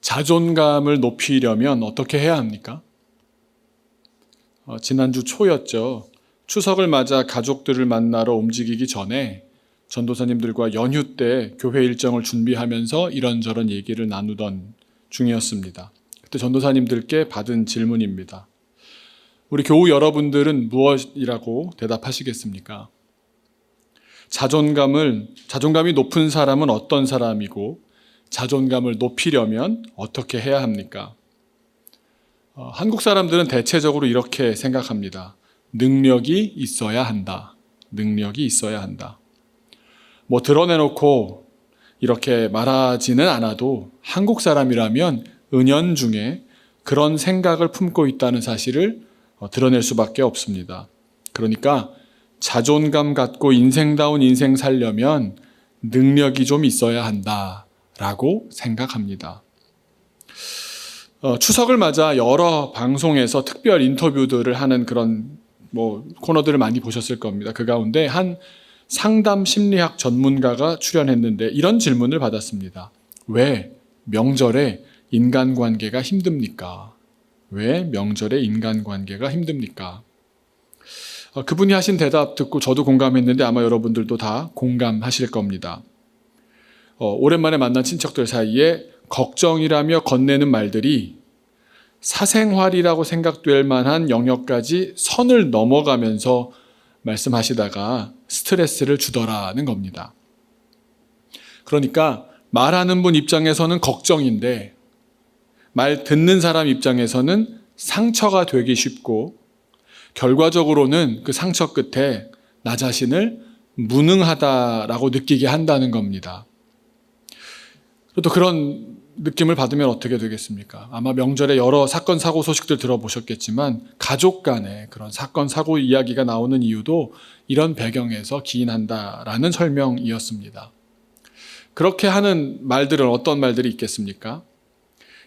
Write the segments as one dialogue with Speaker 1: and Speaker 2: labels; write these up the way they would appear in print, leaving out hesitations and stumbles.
Speaker 1: 자존감을 높이려면 어떻게 해야 합니까? 지난주 초였죠. 추석을 맞아 가족들을 만나러 움직이기 전에 전도사님들과 연휴 때 교회 일정을 준비하면서 이런저런 얘기를 나누던 중이었습니다. 그때 전도사님들께 받은 질문입니다. 우리 교우 여러분들은 무엇이라고 대답하시겠습니까? 자존감이 높은 사람은 어떤 사람이고 자존감을 높이려면 어떻게 해야 합니까? 한국 사람들은 대체적으로 이렇게 생각합니다. 능력이 있어야 한다. 능력이 있어야 한다. 드러내놓고 이렇게 말하지는 않아도 한국 사람이라면 은연중에 그런 생각을 품고 있다는 사실을 드러낼 수밖에 없습니다. 그러니까 자존감 갖고 인생다운 인생 살려면 능력이 좀 있어야 한다라고 생각합니다. 추석을 맞아 여러 방송에서 특별 인터뷰들을 하는 그런 코너들을 많이 보셨을 겁니다. 그 가운데 한 상담 심리학 전문가가 출연했는데 이런 질문을 받았습니다. 왜 명절에 인간관계가 힘듭니까? 왜 명절에 인간관계가 힘듭니까? 그분이 하신 대답 듣고 저도 공감했는데 아마 여러분들도 다 공감하실 겁니다. 오랜만에 만난 친척들 사이에 걱정이라며 건네는 말들이 사생활이라고 생각될 만한 영역까지 선을 넘어가면서 말씀하시다가 스트레스를 주더라는 겁니다. 그러니까 말하는 분 입장에서는 걱정인데 말 듣는 사람 입장에서는 상처가 되기 쉽고 결과적으로는 그 상처 끝에 나 자신을 무능하다라고 느끼게 한다는 겁니다. 또 그런 느낌을 받으면 어떻게 되겠습니까? 아마 명절에 여러 사건, 사고 소식들 들어보셨겠지만 가족 간에 그런 사건, 사고 이야기가 나오는 이유도 이런 배경에서 기인한다라는 설명이었습니다. 그렇게 하는 말들은 어떤 말들이 있겠습니까?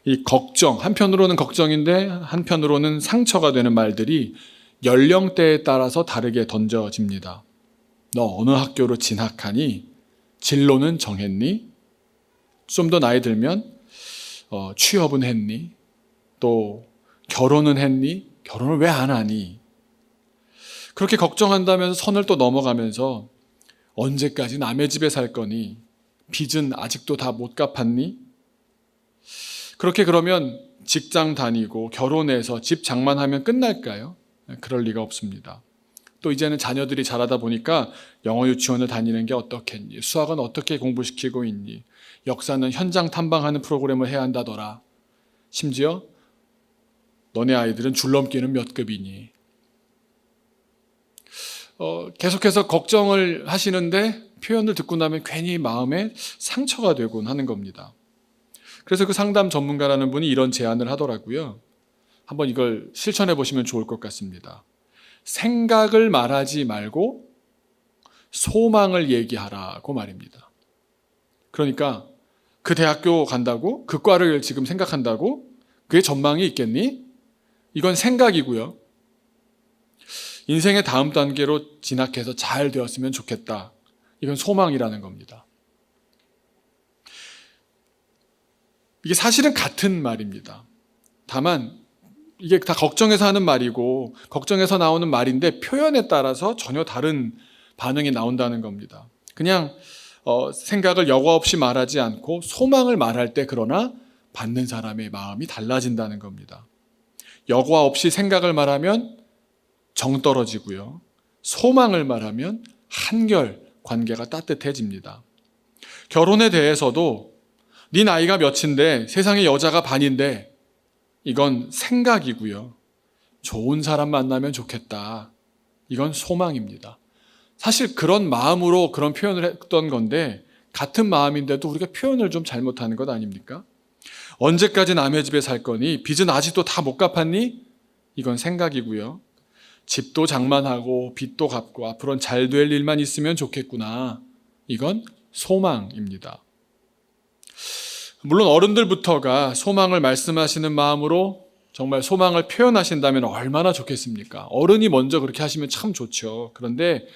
Speaker 1: 이 걱정, 한편으로는 걱정인데 한편으로는 상처가 되는 말들이 연령대에 따라서 다르게 던져집니다. 너 어느 학교로 진학하니? 진로는 정했니? 좀 더 나이 들면 취업은 했니? 또 결혼은 했니? 결혼을 왜 안 하니? 그렇게 걱정한다면서 선을 또 넘어가면서 언제까지 남의 집에 살 거니? 빚은 아직도 다 못 갚았니? 그렇게 그러면 직장 다니고 결혼해서 집 장만하면 끝날까요? 그럴 리가 없습니다. 또 이제는 자녀들이 자라다 보니까 영어 유치원을 다니는 게 어떻겠니? 수학은 어떻게 공부시키고 있니? 역사는 현장 탐방하는 프로그램을 해야 한다더라. 심지어 너네 아이들은 줄넘기는 몇 급이니? 계속해서 걱정을 하시는데 표현을 듣고 나면 괜히 마음에 상처가 되곤 하는 겁니다. 그래서 그 상담 전문가라는 분이 이런 제안을 하더라고요. 한번 이걸 실천해 보시면 좋을 것 같습니다. 생각을 말하지 말고 소망을 얘기하라고 말입니다. 그러니까 그 대학교 간다고? 그 과를 지금 생각한다고? 그게 전망이 있겠니? 이건 생각이고요. 인생의 다음 단계로 진학해서 잘 되었으면 좋겠다. 이건 소망이라는 겁니다. 이게 사실은 같은 말입니다. 다만 이게 다 걱정해서 하는 말이고 걱정해서 나오는 말인데 표현에 따라서 전혀 다른 반응이 나온다는 겁니다. 그냥 생각을 여과 없이 말하지 않고 소망을 말할 때 그러나 받는 사람의 마음이 달라진다는 겁니다. 여과 없이 생각을 말하면 정 떨어지고요. 소망을 말하면 한결 관계가 따뜻해집니다. 결혼에 대해서도 네 나이가 몇인데 세상에 여자가 반인데 이건 생각이고요. 좋은 사람 만나면 좋겠다. 이건 소망입니다. 사실 그런 마음으로 그런 표현을 했던 건데 같은 마음인데도 우리가 표현을 좀 잘못하는 것 아닙니까? 언제까지 남의 집에 살 거니? 빚은 아직도 다 못 갚았니? 이건 생각이고요. 집도 장만하고 빚도 갚고 앞으로는 잘 될 일만 있으면 좋겠구나. 이건 소망입니다. 물론 어른들부터가 소망을 말씀하시는 마음으로 정말 소망을 표현하신다면 얼마나 좋겠습니까? 어른이 먼저 그렇게 하시면 참 좋죠. 그런데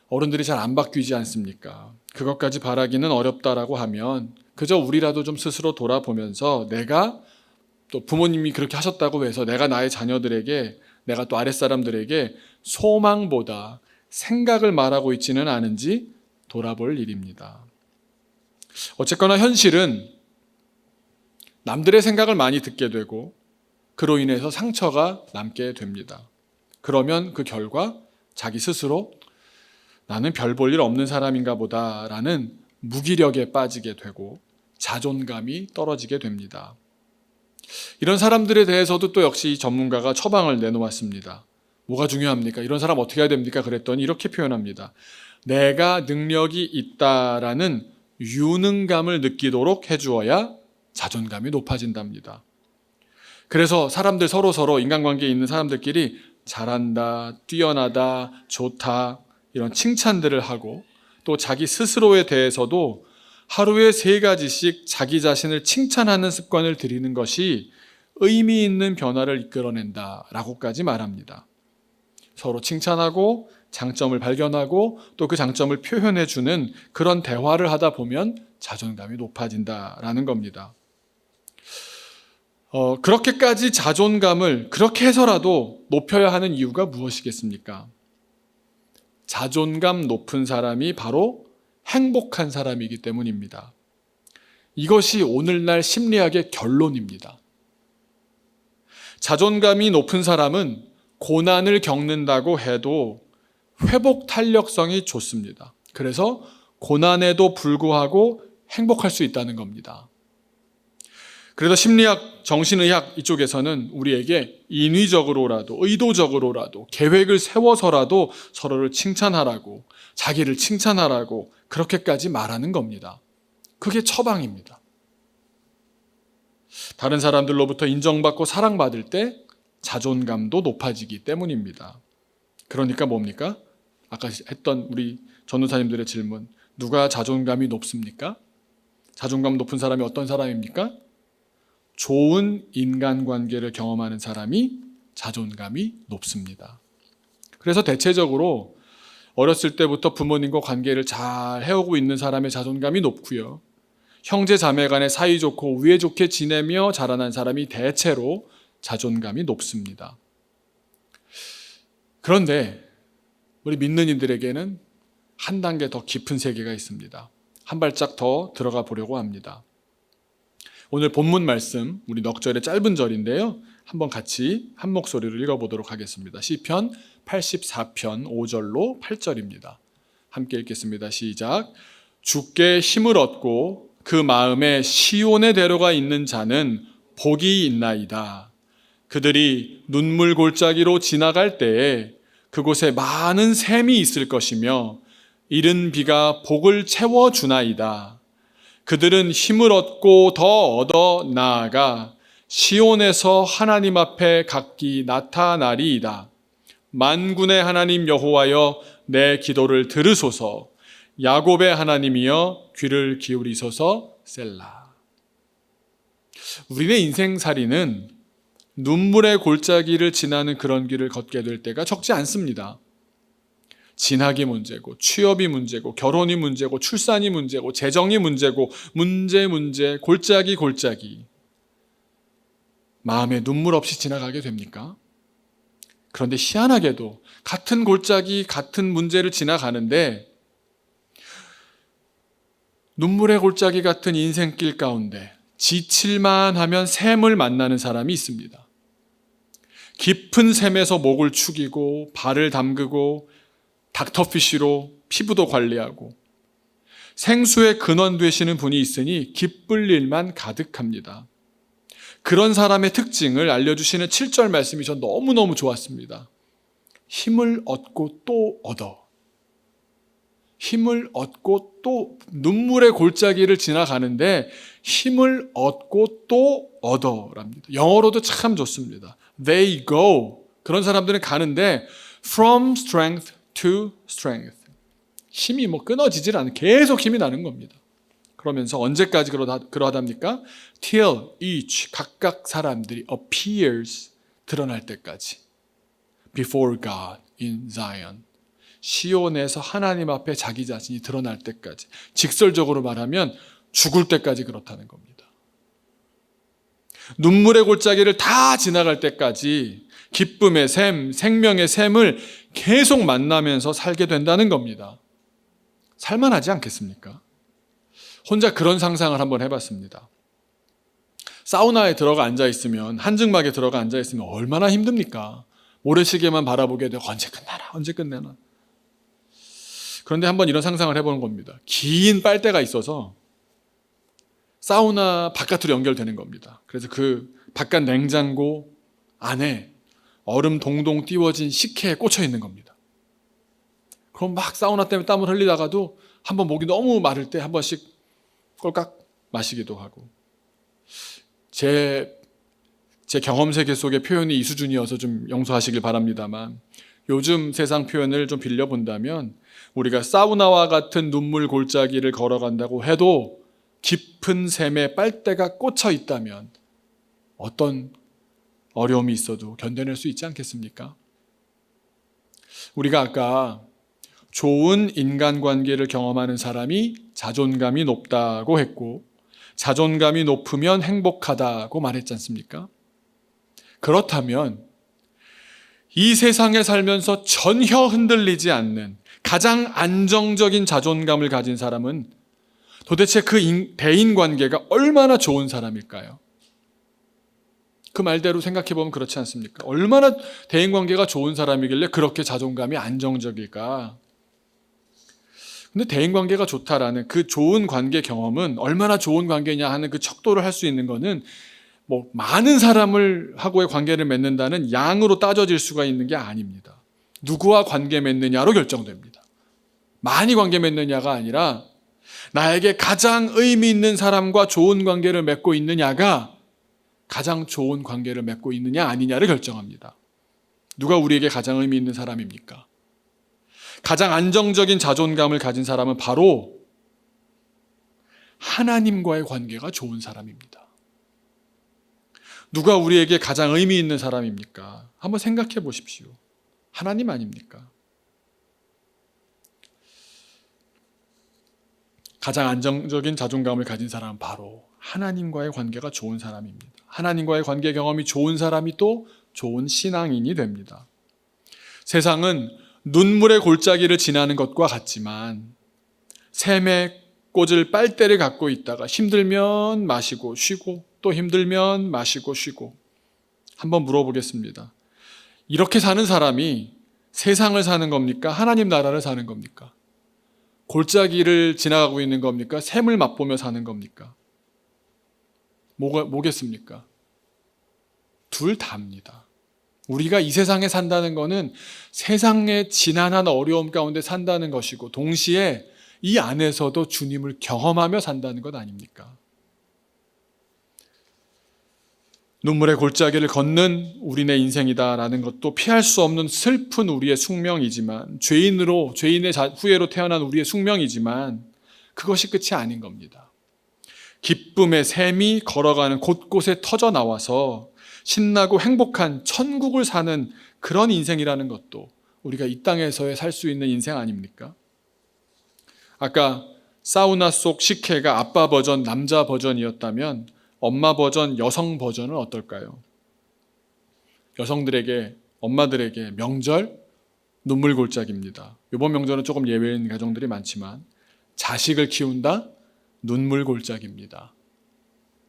Speaker 1: 어른들이 잘 안 바뀌지 않습니까? 그것까지 바라기는 어렵다라고 하면 그저 우리라도 좀 스스로 돌아보면서 내가 또 부모님이 그렇게 하셨다고 해서 내가 나의 자녀들에게, 내가 또 아랫사람들에게 소망보다 생각을 말하고 있지는 않은지 돌아볼 일입니다. 어쨌거나 현실은 남들의 생각을 많이 듣게 되고 그로 인해서 상처가 남게 됩니다. 그러면 그 결과 자기 스스로 나는 별 볼 일 없는 사람인가 보다라는 무기력에 빠지게 되고 자존감이 떨어지게 됩니다. 이런 사람들에 대해서도 또 역시 전문가가 처방을 내놓았습니다. 뭐가 중요합니까? 이런 사람 어떻게 해야 됩니까? 그랬더니 이렇게 표현합니다. 내가 능력이 있다라는 유능감을 느끼도록 해주어야 자존감이 높아진답니다. 그래서 사람들 서로 인간관계에 있는 사람들끼리 잘한다, 뛰어나다, 좋다 이런 칭찬들을 하고 또 자기 스스로에 대해서도 하루에 3가지씩 자기 자신을 칭찬하는 습관을 들이는 것이 의미 있는 변화를 이끌어낸다라고까지 말합니다. 서로 칭찬하고 장점을 발견하고 또 그 장점을 표현해주는 그런 대화를 하다 보면 자존감이 높아진다라는 겁니다. 그렇게까지 자존감을 그렇게 해서라도 높여야 하는 이유가 무엇이겠습니까? 자존감 높은 사람이 바로 행복한 사람이기 때문입니다. 이것이 오늘날 심리학의 결론입니다. 자존감이 높은 사람은 고난을 겪는다고 해도 회복 탄력성이 좋습니다. 그래서 고난에도 불구하고 행복할 수 있다는 겁니다. 그래서 심리학, 정신의학 이쪽에서는 우리에게 인위적으로라도 의도적으로라도 계획을 세워서라도 서로를 칭찬하라고, 자기를 칭찬하라고 그렇게까지 말하는 겁니다. 그게 처방입니다. 다른 사람들로부터 인정받고 사랑받을 때 자존감도 높아지기 때문입니다. 그러니까 뭡니까? 아까 했던 우리 전도사님들의 질문, 누가 자존감이 높습니까? 자존감 높은 사람이 어떤 사람입니까? 좋은 인간관계를 경험하는 사람이 자존감이 높습니다. 그래서 대체적으로 어렸을 때부터 부모님과 관계를 잘 해오고 있는 사람의 자존감이 높고요. 형제 자매 간에 사이좋고 우애 좋게 지내며 자라난 사람이 대체로 자존감이 높습니다. 그런데 우리 믿는 이들에게는 한 단계 더 깊은 세계가 있습니다. 한 발짝 더 들어가 보려고 합니다. 오늘 본문 말씀, 우리 넉절의 짧은 절인데요. 한번 같이 한 목소리로 읽어보도록 하겠습니다. 시편 84편 5절로 8절입니다. 함께 읽겠습니다. 시작. 주께 힘을 얻고 그 마음에 시온의 대로가 있는 자는 복이 있나이다. 그들이 눈물 골짜기로 지나갈 때에 그곳에 많은 샘이 있을 것이며 이른 비가 복을 채워주나이다. 그들은 힘을 얻고 더 얻어 나아가 시온에서 하나님 앞에 각기 나타나리이다. 만군의 하나님 여호와여 내 기도를 들으소서. 야곱의 하나님이여 귀를 기울이소서. 셀라. 우리의 인생살이는 눈물의 골짜기를 지나는 그런 길을 걷게 될 때가 적지 않습니다. 진학이 문제고 취업이 문제고 결혼이 문제고 출산이 문제고 재정이 문제고 문제 골짜기 마음에 눈물 없이 지나가게 됩니까? 그런데 희한하게도 같은 골짜기 같은 문제를 지나가는데 눈물의 골짜기 같은 인생길 가운데 지칠만 하면 샘을 만나는 사람이 있습니다. 깊은 샘에서 목을 축이고 발을 담그고 닥터피쉬로 피부도 관리하고 생수의 근원 되시는 분이 있으니 기쁠 일만 가득합니다. 그런 사람의 특징을 알려주시는 7절 말씀이 전 너무너무 좋았습니다. 힘을 얻고 또 얻어. 힘을 얻고 또 눈물의 골짜기를 지나가는데 힘을 얻고 또 얻어랍니다. 영어로도 참 좋습니다. They go. 그런 사람들은 가는데 from strength to strength. 힘이 끊어지질 않는, 계속 힘이 나는 겁니다. 그러면서 언제까지 그러하답니까? Till each, 각각 사람들이 appears, 드러날 때까지. Before God in Zion. 시온에서 하나님 앞에 자기 자신이 드러날 때까지. 직설적으로 말하면 죽을 때까지 그렇다는 겁니다. 눈물의 골짜기를 다 지나갈 때까지 기쁨의 샘, 생명의 샘을 계속 만나면서 살게 된다는 겁니다. 살만하지 않겠습니까? 혼자 그런 상상을 한번 해봤습니다. 사우나에 들어가 앉아있으면, 한증막에 들어가 앉아있으면 얼마나 힘듭니까? 모래시계만 바라보게 되고 언제 끝나나 언제 끝나나. 그런데 한번 이런 상상을 해보는 겁니다. 긴 빨대가 있어서 사우나 바깥으로 연결되는 겁니다. 그래서 그 바깥 냉장고 안에 얼음 동동 띄워진 식혜에 꽂혀 있는 겁니다. 그럼 막 사우나 때문에 땀을 흘리다가도 한번 목이 너무 마를 때 한 번씩 꼴깍 마시기도 하고. 제 경험 세계 속의 표현이 이 수준이어서 좀 용서하시길 바랍니다만, 요즘 세상 표현을 좀 빌려본다면 우리가 사우나와 같은 눈물 골짜기를 걸어간다고 해도 깊은 샘에 빨대가 꽂혀 있다면 어떤 어려움이 있어도 견뎌낼 수 있지 않겠습니까? 우리가 아까 좋은 인간관계를 경험하는 사람이 자존감이 높다고 했고, 자존감이 높으면 행복하다고 말했지 않습니까? 그렇다면 이 세상에 살면서 전혀 흔들리지 않는 가장 안정적인 자존감을 가진 사람은 도대체 그 대인관계가 얼마나 좋은 사람일까요? 그 말대로 생각해보면 그렇지 않습니까? 얼마나 대인관계가 좋은 사람이길래 그렇게 자존감이 안정적일까? 근데 대인관계가 좋다라는 그 좋은 관계 경험은 얼마나 좋은 관계냐 하는 그 척도를 할 수 있는 거는 뭐 많은 사람을 하고의 관계를 맺는다는 양으로 따져질 수가 있는 게 아닙니다. 누구와 관계 맺느냐로 결정됩니다. 많이 관계 맺느냐가 아니라 나에게 가장 의미 있는 사람과 좋은 관계를 맺고 있느냐가 가장 좋은 관계를 맺고 있느냐 아니냐를 결정합니다. 누가 우리에게 가장 의미 있는 사람입니까? 가장 안정적인 자존감을 가진 사람은 바로 하나님과의 관계가 좋은 사람입니다. 누가 우리에게 가장 의미 있는 사람입니까? 한번 생각해 보십시오. 하나님 아닙니까? 가장 안정적인 자존감을 가진 사람은 바로 하나님과의 관계가 좋은 사람입니다. 하나님과의 관계 경험이 좋은 사람이 또 좋은 신앙인이 됩니다. 세상은 눈물의 골짜기를 지나는 것과 같지만 샘에 꽂을 빨대를 갖고 있다가 힘들면 마시고 쉬고 또 힘들면 마시고 쉬고. 한번 물어보겠습니다. 이렇게 사는 사람이 세상을 사는 겁니까? 하나님 나라를 사는 겁니까? 골짜기를 지나가고 있는 겁니까? 샘을 맛보며 사는 겁니까? 뭐겠습니까? 둘 다입니다. 우리가 이 세상에 산다는 것은 세상의 지난한 어려움 가운데 산다는 것이고, 동시에 이 안에서도 주님을 경험하며 산다는 것 아닙니까? 눈물의 골짜기를 걷는 우리네 인생이다라는 것도 피할 수 없는 슬픈 우리의 숙명이지만, 죄인의 후예로 태어난 우리의 숙명이지만 그것이 끝이 아닌 겁니다. 기쁨의 샘이 걸어가는 곳곳에 터져 나와서 신나고 행복한 천국을 사는 그런 인생이라는 것도 우리가 이 땅에서의 살 수 있는 인생 아닙니까? 아까 사우나 속 식혜가 아빠 버전, 남자 버전이었다면 엄마 버전, 여성 버전은 어떨까요? 여성들에게, 엄마들에게 명절 눈물 골짜기입니다. 이번 명절은 조금 예외인 가정들이 많지만 자식을 키운다? 눈물 골짜기입니다.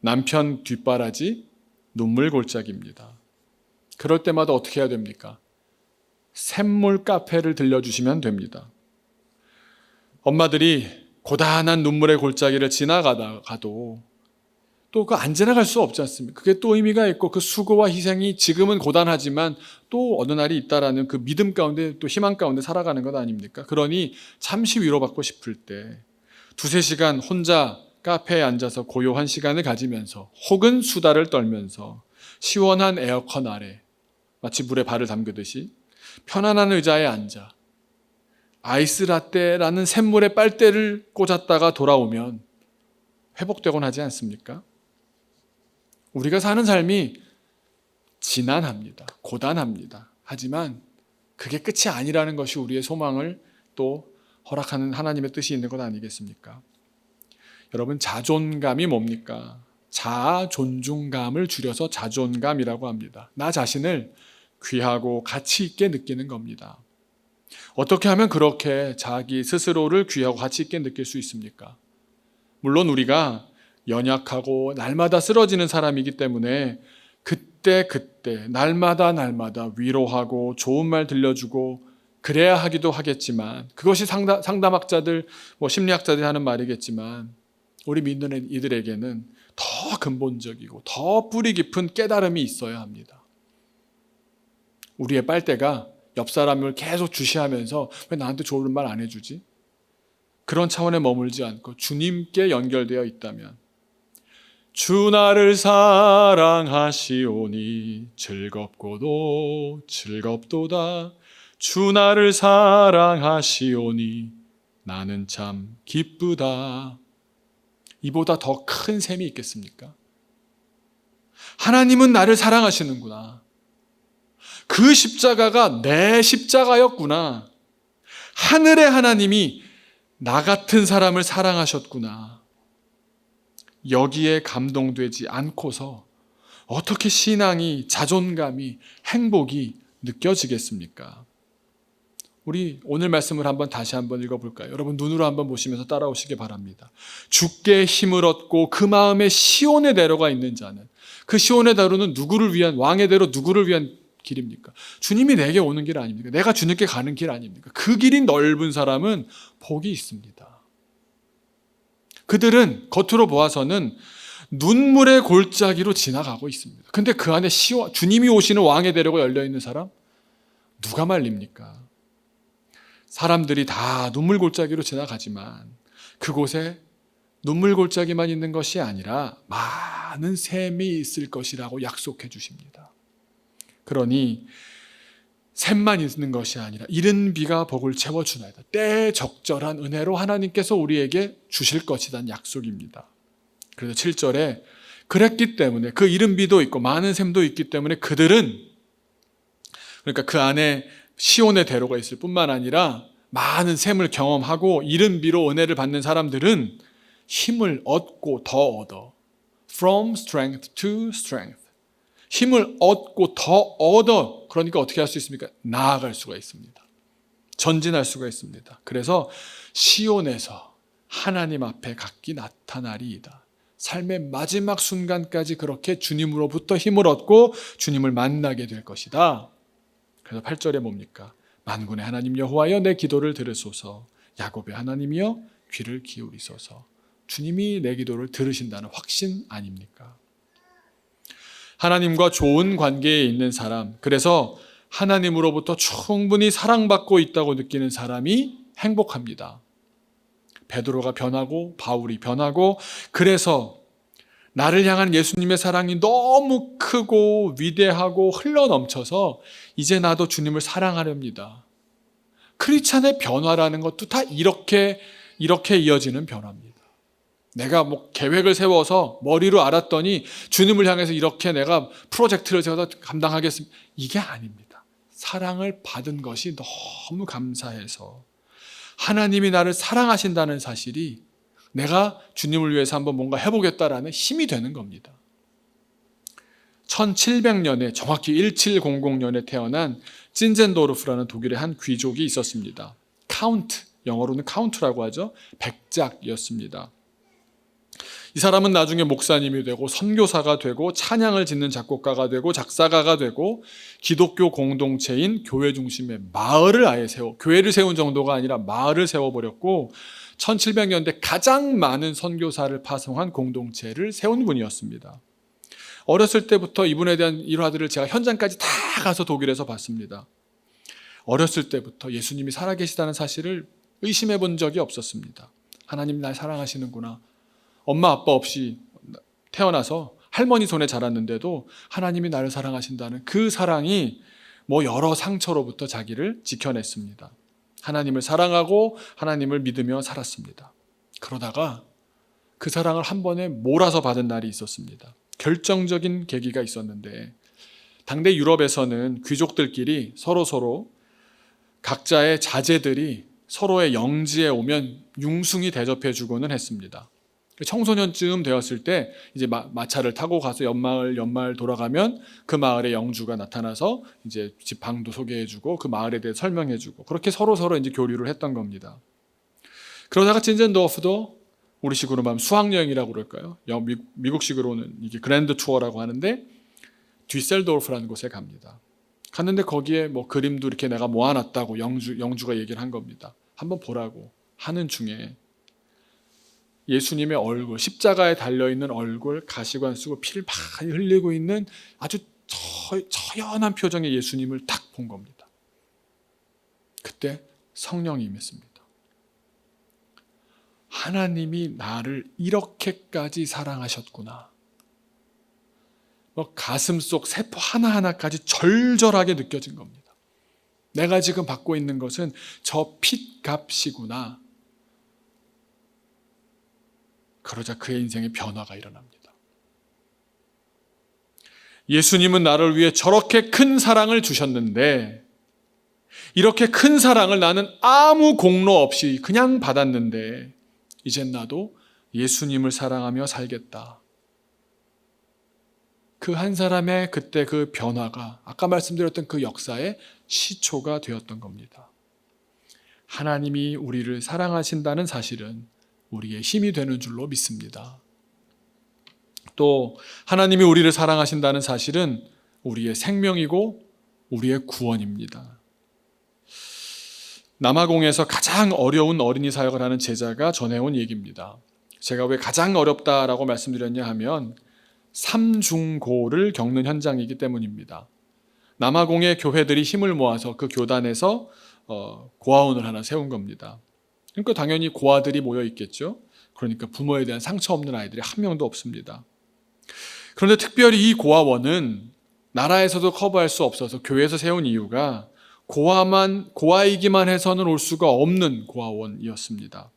Speaker 1: 남편 뒷바라지? 눈물 골짜기입니다. 그럴 때마다 어떻게 해야 됩니까? 샘물 카페를 들려주시면 됩니다. 엄마들이 고단한 눈물의 골짜기를 지나가도 또 그 안 지나갈 수 없지 않습니까? 그게 또 의미가 있고 그 수고와 희생이 지금은 고단하지만 또 어느 날이 있다라는 그 믿음 가운데 또 희망 가운데 살아가는 것 아닙니까? 그러니 잠시 위로받고 싶을 때 두세 시간 혼자 카페에 앉아서 고요한 시간을 가지면서 혹은 수다를 떨면서 시원한 에어컨 아래 마치 물에 발을 담그듯이 편안한 의자에 앉아 아이스라떼라는 샘물에 빨대를 꽂았다가 돌아오면 회복되곤 하지 않습니까? 우리가 사는 삶이 지난합니다. 고단합니다. 하지만 그게 끝이 아니라는 것이 우리의 소망을 또 허락하는 하나님의 뜻이 있는 것 아니겠습니까? 여러분, 자존감이 뭡니까? 자아 존중감을 줄여서 자존감이라고 합니다. 나 자신을 귀하고 가치 있게 느끼는 겁니다. 어떻게 하면 그렇게 자기 스스로를 귀하고 가치 있게 느낄 수 있습니까? 물론 우리가 연약하고 날마다 쓰러지는 사람이기 때문에 그때 날마다 위로하고 좋은 말 들려주고 그래야 하기도 하겠지만, 그것이 상담학자들, 심리학자들이 하는 말이겠지만, 우리 믿는 이들에게는 더 근본적이고 더 뿌리 깊은 깨달음이 있어야 합니다. 우리의 빨대가 옆 사람을 계속 주시하면서 왜 나한테 좋은 말 안 해주지? 그런 차원에 머물지 않고 주님께 연결되어 있다면, 주 나를 사랑하시오니 즐겁고도 즐겁도다. 주 나를 사랑하시오니 나는 참 기쁘다. 이보다 더 큰 셈이 있겠습니까? 하나님은 나를 사랑하시는구나. 그 십자가가 내 십자가였구나. 하늘의 하나님이 나 같은 사람을 사랑하셨구나. 여기에 감동되지 않고서 어떻게 신앙이, 자존감이, 행복이 느껴지겠습니까? 우리 오늘 말씀을 다시 한번 읽어볼까요? 여러분, 눈으로 한번 보시면서 따라오시기 바랍니다. 주께 힘을 얻고 그 마음에 시온의 대로가 있는 자는, 그 시온의 대로는 누구를 위한, 왕의 대로 누구를 위한 길입니까? 주님이 내게 오는 길 아닙니까? 내가 주님께 가는 길 아닙니까? 그 길이 넓은 사람은 복이 있습니다. 그들은 겉으로 보아서는 눈물의 골짜기로 지나가고 있습니다. 근데 그 안에 주님이 오시는 왕의 대로가 열려있는 사람? 누가 말립니까? 사람들이 다 눈물 골짜기로 지나가지만 그곳에 눈물 골짜기만 있는 것이 아니라 많은 샘이 있을 것이라고 약속해 주십니다. 그러니 샘만 있는 것이 아니라 이른 비가 복을 채워주나이다. 때에 적절한 은혜로 하나님께서 우리에게 주실 것이란 약속입니다. 그래서 7절에 그랬기 때문에, 그 이른 비도 있고 많은 샘도 있기 때문에 그들은, 그러니까 그 안에 시온의 대로가 있을 뿐만 아니라 많은 샘을 경험하고 이른 비로 은혜를 받는 사람들은 힘을 얻고 더 얻어. From strength to strength. 힘을 얻고 더 얻어. 그러니까 어떻게 할 수 있습니까? 나아갈 수가 있습니다. 전진할 수가 있습니다. 그래서 시온에서 하나님 앞에 각기 나타나리이다. 삶의 마지막 순간까지 그렇게 주님으로부터 힘을 얻고 주님을 만나게 될 것이다. 그래서 8절에 뭡니까? 만군의 하나님 여호와여 내 기도를 들으소서. 야곱의 하나님이여 귀를 기울이소서. 주님이 내 기도를 들으신다는 확신 아닙니까? 하나님과 좋은 관계에 있는 사람, 그래서 하나님으로부터 충분히 사랑받고 있다고 느끼는 사람이 행복합니다. 베드로가 변하고 바울이 변하고, 그래서 나를 향한 예수님의 사랑이 너무 크고 위대하고 흘러넘쳐서 이제 나도 주님을 사랑하렵니다. 크리스찬의 변화라는 것도 다 이렇게 이어지는 변화입니다. 내가 계획을 세워서 머리로 알았더니 주님을 향해서 이렇게 내가 프로젝트를 세워서 감당하겠습니다. 이게 아닙니다. 사랑을 받은 것이 너무 감사해서 하나님이 나를 사랑하신다는 사실이 내가 주님을 위해서 한번 뭔가 해보겠다라는 힘이 되는 겁니다. 1700년에 정확히 1700년에 태어난 찐젠도르프라는 독일의 한 귀족이 있었습니다. 카운트, 영어로는 카운트라고 하죠. 백작이었습니다. 이 사람은 나중에 목사님이 되고 선교사가 되고 찬양을 짓는 작곡가가 되고 작사가가 되고 기독교 공동체인 교회 중심의 마을을 아예 교회를 세운 정도가 아니라 마을을 세워버렸고 1700년대 가장 많은 선교사를 파송한 공동체를 세운 분이었습니다. 어렸을 때부터 이분에 대한 일화들을 제가 현장까지 다 가서 독일에서 봤습니다. 어렸을 때부터 예수님이 살아계시다는 사실을 의심해 본 적이 없었습니다. 하나님 날 사랑하시는구나. 엄마 아빠 없이 태어나서 할머니 손에 자랐는데도 하나님이 나를 사랑하신다는 그 사랑이 여러 상처로부터 자기를 지켜냈습니다. 하나님을 사랑하고 하나님을 믿으며 살았습니다. 그러다가 그 사랑을 한 번에 몰아서 받은 날이 있었습니다. 결정적인 계기가 있었는데, 당대 유럽에서는 귀족들끼리 서로 각자의 자제들이 서로의 영지에 오면 융숭이 대접해 주고는 했습니다. 청소년쯤 되었을 때 이제 마차를 타고 가서 옆마을 돌아가면 그 마을의 영주가 나타나서 이제 집 방도 소개해주고 그 마을에 대해 설명해주고 그렇게 서로 이제 교류를 했던 겁니다. 그러다가 찐젠도어프도 우리식으로 말하면 수학여행이라고 그럴까요? 미국식으로는 이게 그랜드 투어라고 하는데 뒤셀도르프라는 곳에 갑니다. 갔는데 거기에 뭐 그림도 이렇게 내가 모아놨다고 영주가 얘기를 한 겁니다. 한번 보라고 하는 중에 예수님의 얼굴, 십자가에 달려있는 얼굴, 가시관 쓰고 피를 많이 흘리고 있는 아주 처연한 표정의 예수님을 딱 본 겁니다. 그때 성령이 임했습니다. 하나님이 나를 이렇게까지 사랑하셨구나. 가슴 속 세포 하나하나까지 절절하게 느껴진 겁니다. 내가 지금 받고 있는 것은 저 핏값이구나. 그러자 그의 인생에 변화가 일어납니다. 예수님은 나를 위해 저렇게 큰 사랑을 주셨는데 이렇게 큰 사랑을 나는 아무 공로 없이 그냥 받았는데 이젠 나도 예수님을 사랑하며 살겠다. 그 한 사람의 그때 그 변화가 아까 말씀드렸던 그 역사의 시초가 되었던 겁니다. 하나님이 우리를 사랑하신다는 사실은 우리의 힘이 되는 줄로 믿습니다. 또 하나님이 우리를 사랑하신다는 사실은 우리의 생명이고 우리의 구원입니다. 남아공에서 가장 어려운 어린이 사역을 하는 제자가 전해온 얘기입니다. 제가 왜 가장 어렵다라고 말씀드렸냐 하면 삼중고를 겪는 현장이기 때문입니다. 남아공의 교회들이 힘을 모아서 그 교단에서 고아원을 하나 세운 겁니다. 그러니까 당연히 고아들이 모여 있겠죠. 그러니까 부모에 대한 상처 없는 아이들이 한 명도 없습니다. 그런데 특별히 이 고아원은 나라에서도 커버할 수 없어서 교회에서 세운 이유가 고아이기만 해서는 올 수가 없는 고아원이었습니다.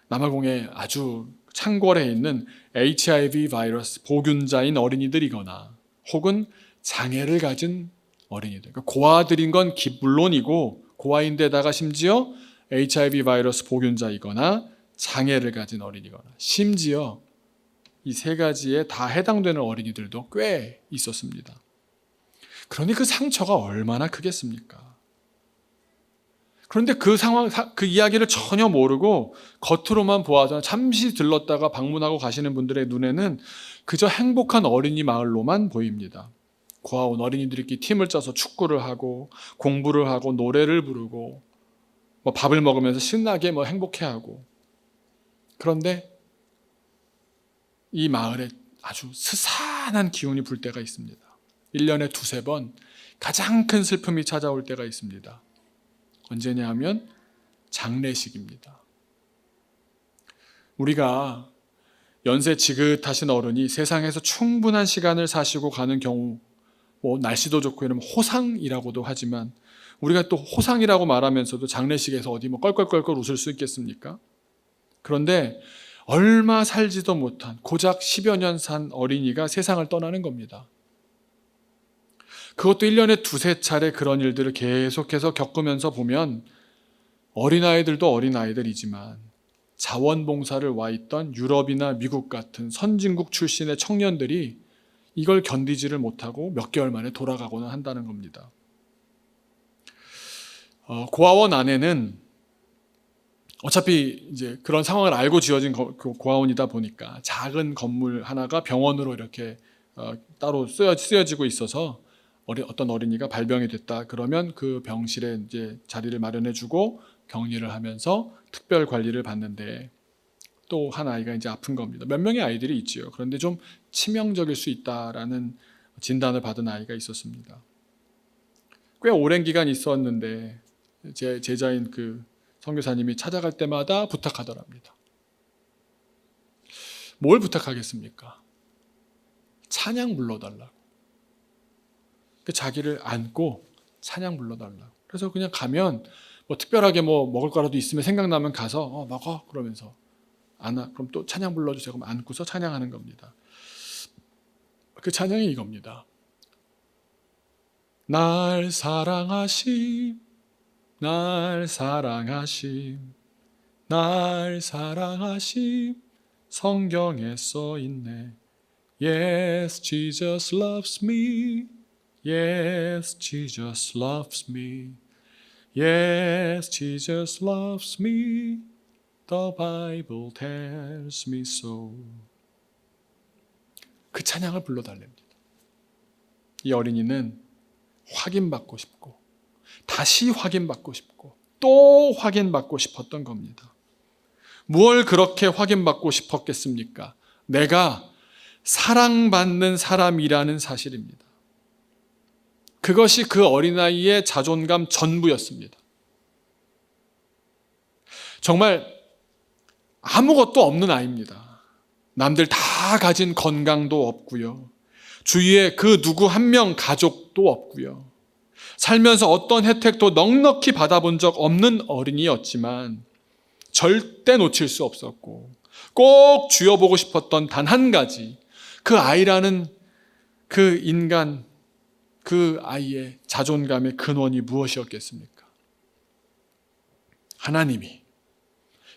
Speaker 1: 남아공에 아주 창궐에 있는 HIV 바이러스 보균자인 어린이들이거나 혹은 장애를 가진 어린이들, 그러니까 고아들인 건 물론이고 고아인데다가 심지어 HIV 바이러스 보균자이거나 장애를 가진 어린이거나 심지어 이 세 가지에 다 해당되는 어린이들도 꽤 있었습니다. 그러니 그 상처가 얼마나 크겠습니까? 그런데 그 이야기를 전혀 모르고 겉으로만 보아서 잠시 들렀다가 방문하고 가시는 분들의 눈에는 그저 행복한 어린이 마을로만 보입니다. 고아원 어린이들끼리 팀을 짜서 축구를 하고 공부를 하고 노래를 부르고 밥을 먹으면서 신나게 행복해하고. 그런데 이 마을에 아주 스산한 기운이 불 때가 있습니다. 1년에 두세 번 가장 큰 슬픔이 찾아올 때가 있습니다. 언제냐 하면 장례식입니다. 우리가 연세 지긋하신 어른이 세상에서 충분한 시간을 사시고 가는 경우 날씨도 좋고 이러면 호상이라고도 하지만 우리가 또 호상이라고 말하면서도 장례식에서 어디 껄껄껄껄 웃을 수 있겠습니까? 그런데 얼마 살지도 못한 고작 10여 년 산 어린이가 세상을 떠나는 겁니다. 그것도 1년에 두세 차례 그런 일들을 계속해서 겪으면서 보면 어린아이들도 어린아이들이지만 자원봉사를 와 있던 유럽이나 미국 같은 선진국 출신의 청년들이 이걸 견디지를 못하고 몇 개월 만에 돌아가고는 한다는 겁니다. 고아원 안에는 어차피 이제 그런 상황을 알고 지어진 고아원이다 보니까 작은 건물 하나가 병원으로 이렇게 따로 쓰여지고 있어서 어떤 어린이가 발병이 됐다 그러면 그 병실에 이제 자리를 마련해주고 격리를 하면서 특별 관리를 받는데 또 한 아이가 이제 아픈 겁니다. 몇 명의 아이들이 있지요. 그런데 좀 치명적일 수 있다라는 진단을 받은 아이가 있었습니다. 꽤 오랜 기간 있었는데 제 제자인 그 선교사님이 찾아갈 때마다 부탁하더랍니다. 뭘 부탁하겠습니까? 찬양 불러달라고. 자기를 안고 찬양 불러달라고. 그래서 그냥 가면 특별하게 먹을 거라도 있으면 생각나면 가서 먹어 그러면서 그럼 또 찬양 불러주세요. 그럼 안고서 찬양하는 겁니다. 그 찬양이 이겁니다. 날 사랑하심, 날 사랑하심, 날 사랑하심, 성경에 써 있네. Yes, Jesus loves me. Yes, Jesus loves me. Yes, Jesus loves me. The Bible tells me so. 그 찬양을 불러달랍니다. 이 어린이는 확인받고 싶고 다시 확인받고 싶고 또 확인받고 싶었던 겁니다. 무엇을 그렇게 확인받고 싶었겠습니까? 내가 사랑받는 사람이라는 사실입니다. 그것이 그 어린아이의 자존감 전부였습니다. 정말 아무것도 없는 아이입니다. 남들 다 가진 건강도 없고요. 주위에 그 누구 한 명 가족도 없고요. 살면서 어떤 혜택도 넉넉히 받아본 적 없는 어린이였지만 절대 놓칠 수 없었고 꼭 쥐어보고 싶었던 단 한 가지, 그 아이라는 그 인간, 그 아이의 자존감의 근원이 무엇이었겠습니까? 하나님이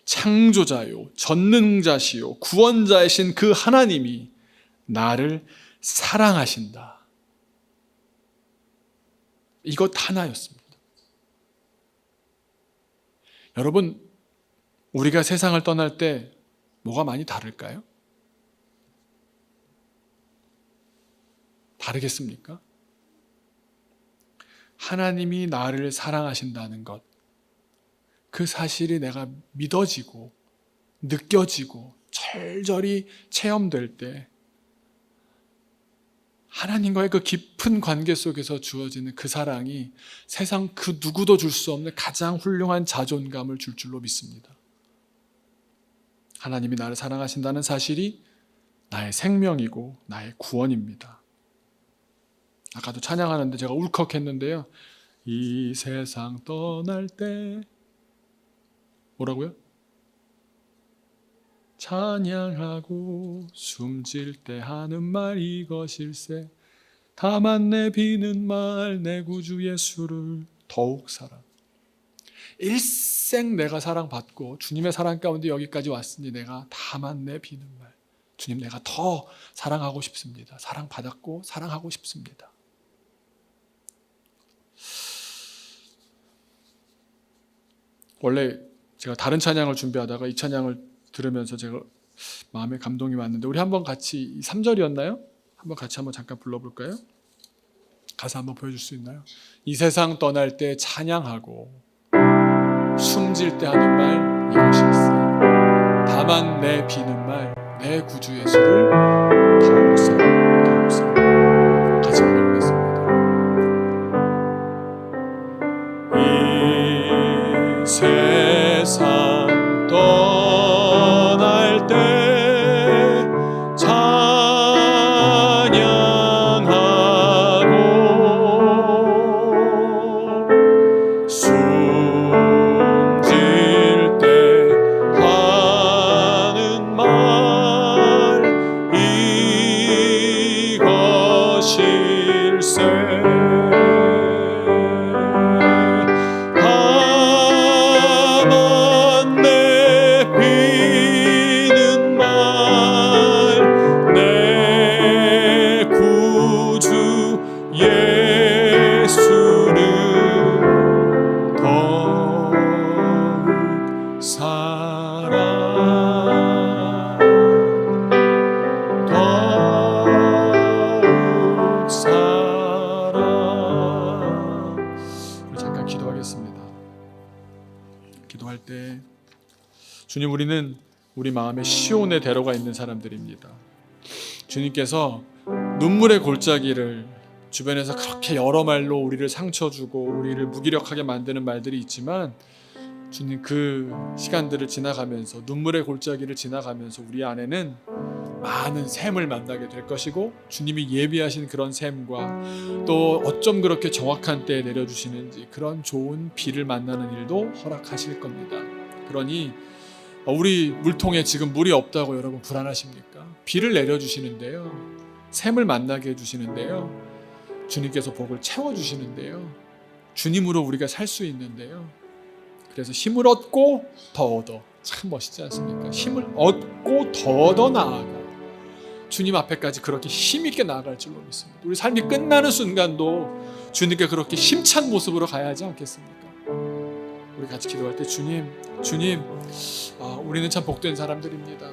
Speaker 1: 창조자요, 전능자시요, 구원자이신 그 하나님이 나를 사랑하신다. 이것 하나였습니다. 여러분, 우리가 세상을 떠날 때 뭐가 많이 다를까요? 다르겠습니까? 하나님이 나를 사랑하신다는 것, 그 사실이 내가 믿어지고 느껴지고 절절히 체험될 때 하나님과의 그 깊은 관계 속에서 주어지는 그 사랑이 세상 그 누구도 줄 수 없는 가장 훌륭한 자존감을 줄 줄로 믿습니다. 하나님이 나를 사랑하신다는 사실이 나의 생명이고 나의 구원입니다. 아까도 찬양하는데 제가 울컥했는데요. 이 세상 떠날 때 뭐라고요? 찬양하고 숨질 때 하는 말 이것일세. 다만 내 비는 말 내 구주 예수를 더욱 사랑. 일생 내가 사랑받고 주님의 사랑 가운데 여기까지 왔으니 내가 다만 내 비는 말. 주님, 내가 더 사랑하고 싶습니다. 사랑받았고 사랑하고 싶습니다. 원래 제가 다른 찬양을 준비하다가 이 찬양을 들으면서 제가 마음에 감동이 왔는데 우리 한번 같이 3절이었나요? 한번 잠깐 불러볼까요? 가사 한번 보여줄 수 있나요? 이 세상 떠날 때 찬양하고 숨질 때 하는 말 이것일세. 다만 내 비는 말 내 구주 예수를 더욱 사랑, 더욱 사랑. 같이 불러보겠습니다. 이 세상 떠날 때 찬양하고 숨질 때 하는 말 이것일세. 기도할 때 주님, 우리는 우리 마음에 시온의 대로가 있는 사람들입니다. 주님께서 눈물의 골짜기를 주변에서 그렇게 여러 말로 우리를 상처 주고 우리를 무기력하게 만드는 말들이 있지만 주님, 그 시간들을 지나가면서 눈물의 골짜기를 지나가면서 우리 안에는 많은 샘을 만나게 될 것이고 주님이 예비하신 그런 샘과 또 어쩜 그렇게 정확한 때에 내려주시는지 그런 좋은 비를 만나는 일도 허락하실 겁니다. 그러니 우리 물통에 지금 물이 없다고 여러분 불안하십니까? 비를 내려주시는데요, 샘을 만나게 해주시는데요, 주님께서 복을 채워주시는데요, 주님으로 우리가 살 수 있는데요, 그래서 힘을 얻고 더 얻어 참 멋있지 않습니까? 힘을 얻고 더 나아가 주님 앞에까지 그렇게 힘있게 나아갈 줄로 믿습니다. 우리 삶이 끝나는 순간도 주님께 그렇게 힘찬 모습으로 가야 하지 않겠습니까? 우리 같이 기도할 때 주님, 우리는 참 복된 사람들입니다.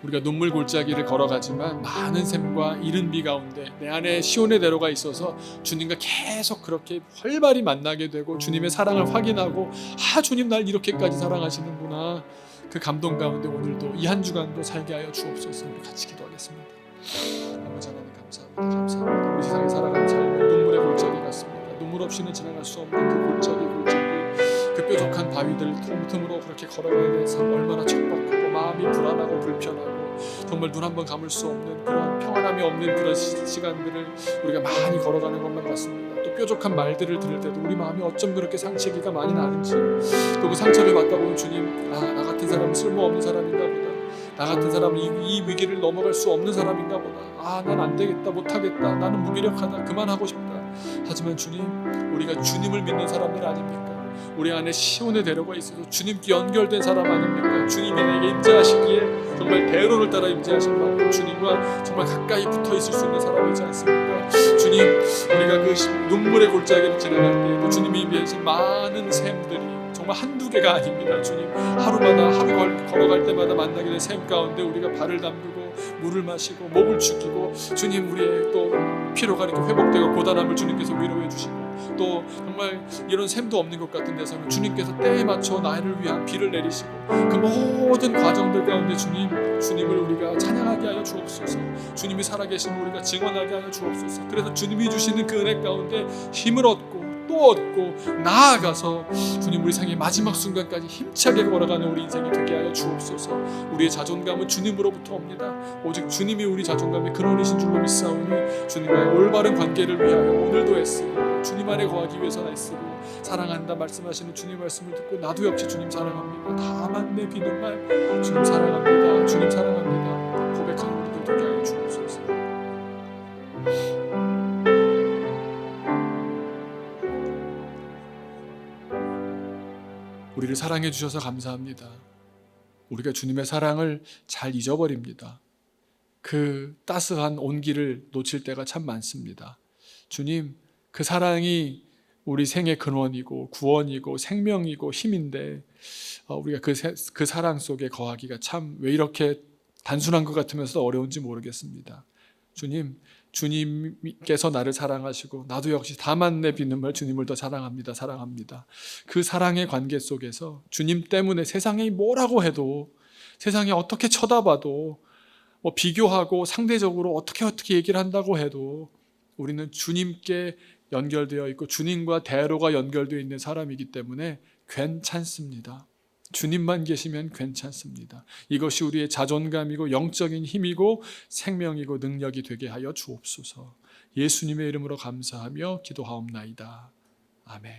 Speaker 1: 우리가 눈물 골짜기를 걸어가지만 많은 샘과 이른 비 가운데 내 안에 시온의 대로가 있어서 주님과 계속 그렇게 활발히 만나게 되고 주님의 사랑을 확인하고 주님 날 이렇게까지 사랑하시는구나, 그 감동 가운데 오늘도 이 한 주간도 살게 하여 주옵소서. 우리 같이 기도하겠습니다. 아버지 하나님 감사합니다. 우리 세상에 살아가는 삶은 눈물의 골짜기 같습니다. 눈물 없이는 지나갈 수 없는 그 골짜기, 그 뾰족한 바위들 틈으로 그렇게 걸어가야 되는 삶, 얼마나 척박하고 마음이 불안하고 불편하고 정말 눈 한 번 감을 수 없는 그런 평안함이 없는 그런 시간들을 우리가 많이 걸어가는 것만 같습니다. 또 뾰족한 말들을 들을 때도 우리 마음이 어쩜 그렇게 상처기가 많이 나는지, 또 그 상처를 받다 보면 주님, 나 같은 사람은 쓸모없는 사람인가 보다, 나 같은 사람은 이 위기를 넘어갈 수 없는 사람인가 보다, 난 안 되겠다, 못하겠다, 나는 무기력하다, 그만하고 싶다. 하지만 주님, 우리가 주님을 믿는 사람들 아닙니까? 우리 안에 시온의 대로가 있어서 주님께 연결된 사람 아닙니까? 주님이 내게 임재하시기에 정말 대로를 따라 임재하신 만큼 주님과 정말 가까이 붙어 있을 수 있는 사람이지 않습니까? 주님, 우리가 그 눈물의 골짜기를 지나갈 때 또 주님이 임재하신 많은 샘들이 정말 한두 개가 아닙니다. 주님, 하루마다 하루 걸어갈 때마다 만나게 된 샘 가운데 우리가 발을 담그고 물을 마시고 목을 죽이고, 주님, 우리의 또 피로가 이렇게 회복되고 고단함을 주님께서 위로해 주시고, 또 정말 이런 샘도 없는 것 같은 데서는 주님께서 때에 맞춰 나를 위한 비를 내리시고, 그 모든 과정들 가운데 주님을 우리가 찬양하게 하여 주옵소서. 주님이 살아계심을 우리가 증언하게 하여 주옵소서. 그래서 주님이 주시는 그 은혜 가운데 힘을 얻고 또 얻고 나아가서 주님, 우리 생의 마지막 순간까지 힘차게 걸어가는 우리 인생이 되게 하여 주옵소서. 우리의 자존감은 주님으로부터 옵니다. 오직 주님이 우리 자존감의 근원이신 줄로 믿사오니 주님과의 올바른 관계를 위하여 오늘도 애쓰고 주님 안에 거하기 위해서 애쓰고 사랑한다 말씀하시는 주님 말씀을 듣고 나도 역시 주님 사랑합니다, 다만 내 비는말 주님 사랑합니다, 주님 사랑합니다 고백하는 우리들 되게 하여 주옵소서. 우리를 사랑해 주셔서 감사합니다. 우리가 주님의 사랑을 잘 잊어버립니다. 그 따스한 온기를 놓칠 때가 참 많습니다. 주님, 그 사랑이 우리 생의 근원이고 구원이고 생명이고 힘인데 우리가 그 사랑 속에 거하기가 참 왜 이렇게 단순한 것 같으면서 어려운지 모르겠습니다. 주님께서 나를 사랑하시고 나도 역시 다만 내 비는 말 주님을 더 사랑합니다. 그 사랑의 관계 속에서 주님 때문에 세상이 뭐라고 해도, 세상이 어떻게 쳐다봐도, 비교하고 상대적으로 어떻게 얘기를 한다고 해도 우리는 주님께 연결되어 있고 주님과 대로가 연결되어 있는 사람이기 때문에 괜찮습니다. 주님만 계시면 괜찮습니다. 이것이 우리의 자존감이고 영적인 힘이고 생명이고 능력이 되게 하여 주옵소서. 예수님의 이름으로 감사하며 기도하옵나이다. 아멘.